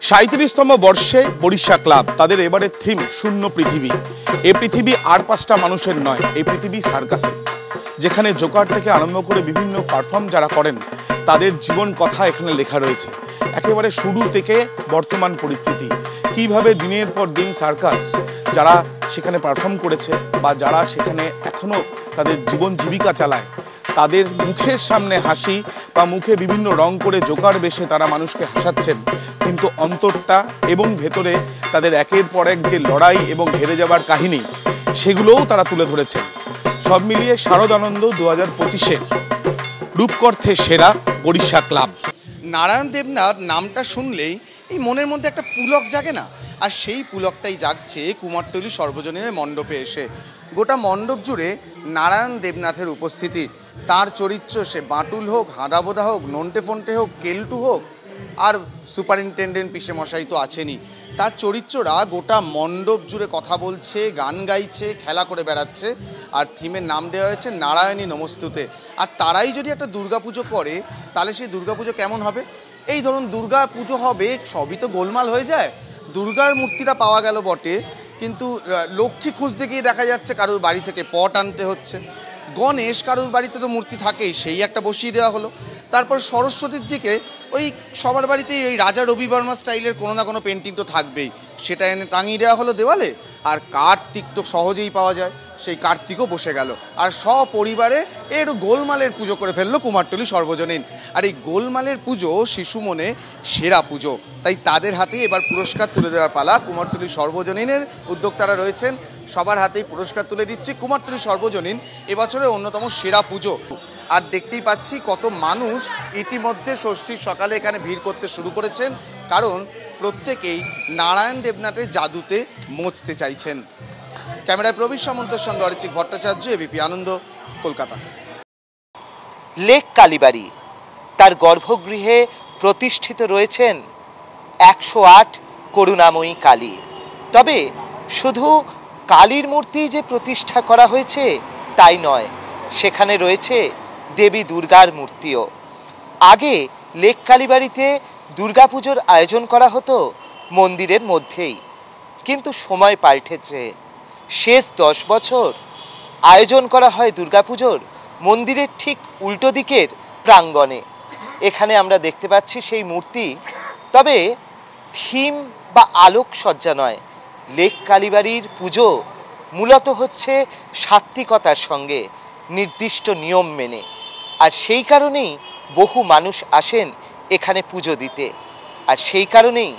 ৩৭তম বর্ষে বরিশা ক্লাব তাদের এবারে থিম শূন্য পৃথিবী। এই পৃথিবী আর ৫টা মানুষের নয়, এই পৃথিবী সার্কাসের, যেখানে জোকার থেকে আরম্ভ করে বিভিন্ন পারফর্ম যারা করেন তাদের জীবন কথা এখানে লেখা রয়েছে। একেবারে শুরু থেকে বর্তমান পরিস্থিতি, কিভাবে দিনের পর দিন সার্কাস যারা সেখানে পারফর্ম করেছে বা যারা সেখানে এখনও তাদের জীবন জীবিকা চালায়, তাদের মুখের সামনে হাসি বা মুখে বিভিন্ন রং করে জোকার বেশে তারা মানুষকে হাসাচ্ছেন, কিন্তু অন্তরটা এবং ভেতরে তাদের একের পর এক যে লড়াই এবং হেরে যাবার কাহিনী, সেগুলোও তারা তুলে ধরেছেন। সব মিলিয়ে শারদ আনন্দ 2025-এর রূপকর্থে সেরা বরিশা ক্লাব। নারায়ণ দেবনাথ নামটা শুনলেই এই মনের মধ্যে একটা পুলক জাগে না, আর সেই পুলকটাই জাগছে কুমারটুলি সর্বজনীন মণ্ডপে এসে। গোটা মণ্ডপ জুড়ে নারায়ণ দেবনাথের উপস্থিতি। তার চরিত্র, সে বাঁটুল হোক, হাঁদাবোদা হোক, নন্টে ফন্টে হোক, কেলটু হোক, আর সুপারিনটেন্ডেন্ট পিসেমশাই তো আছেনই, তার চরিত্ররা গোটা মণ্ডপ জুড়ে কথা বলছে, গান গাইছে, খেলা করে বেড়াচ্ছে। আর থিমের নাম দেওয়া হয়েছে নারায়ণী নমস্তুতে। আর তারাই যদি একটা দুর্গাপুজো করে, তাহলে সেই দুর্গাপুজো কেমন হবে? এই ধরুন দুর্গা পুজো হবে, সবই তো গোলমাল হয়ে যায়। দুর্গার মূর্তিটা পাওয়া গেল বটে, কিন্তু লক্ষ্মী খুঁজতে গিয়ে দেখা যাচ্ছে কারোর বাড়ি থেকে পট আনতে হচ্ছে। গণেশ, কারোর বাড়িতে তো মূর্তি থাকেই, সেই একটা বসিয়ে দেওয়া হলো। তারপর সরস্বতীর দিকে ওই সবার বাড়িতেই ওই রাজা রবি বর্মা স্টাইলের কোনো না কোনো পেন্টিং তো থাকবেই, সেটা এনে টাঙিয়ে দেওয়া হলো দেওয়ালে। আর কার্তিক তো সহজেই পাওয়া যায়, সেই কার্তিকও বসে গেল। আর সপরিবারে এর গোলমালের পুজো করে ফেললো কুমারটুলি সর্বজনীন। আর এই গোলমালের পুজো শিশু মনে সেরা পুজো, তাই তাদের হাতেই এবার পুরস্কার তুলে দেওয়ার পালা। কুমারটুলি সর্বজনীনের উদ্যোক্তারা রয়েছেন, সবার হাতেই পুরস্কার তুলে দিচ্ছে। কুমারটুলি সর্বজনীন এবছরের অন্যতম সেরা পুজো। আর দেখতেই পাচ্ছি কত মানুষ ইতিমধ্যে ষষ্ঠীর সকালে এখানে ভিড় করতে শুরু করেছেন, কারণ প্রত্যেকেই নারায়ণ দেবনাথের জাদুতে মজতে চাইছেন। ক্যামেরায় প্রবীর সামন্তের সঙ্গে অরিচিক ভট্টাচার্য, এবিপি আনন্দ, কলকাতা। লেক কালীবাড়ি, তার গর্ভগৃহে প্রতিষ্ঠিত রয়েছেন 108 করুণাময়ী কালী। তবে শুধু কালীর মূর্তি যে প্রতিষ্ঠা করা হয়েছে তাই নয়, সেখানে রয়েছে দেবী দুর্গার মূর্তিও। আগে লেক কালীবাড়িতে দুর্গাপুজোর আয়োজন করা হতো মন্দিরের মধ্যেই, কিন্তু সময় পাল্টেছে। শেষ 10 বছর আয়োজন করা হয় দুর্গাপুজোর মন্দিরের ঠিক উল্টো দিকের প্রাঙ্গণে। এখানে আমরা দেখতে পাচ্ছি সেই মূর্তি, তবে থিম বা আলোকসজ্জা নয়। লেক কালীবাড়ির পুজো মূলত হচ্ছে সাত্ত্বিকতার সঙ্গে, নির্দিষ্ট নিয়ম মেনে। আর সেই কারণেই বহু মানুষ আসেন এখানে পুজো দিতে। আর সেই কারণেই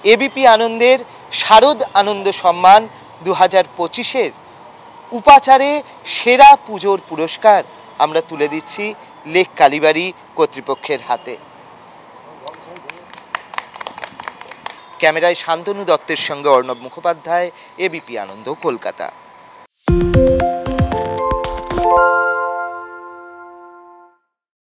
এবিপি আনন্দের শারদ আনন্দ সম্মান 2025-এর উপাচারে সেরা পুজোর পুরস্কার আমরা তুলে দিচ্ছি লেক কালীবাড়ি কর্তৃপক্ষের হাতে। ক্যামেরায় শান্তনু দত্তের সঙ্গে অর্ণব মুখোপাধ্যায়, এবিপি আনন্দ, কলকাতা।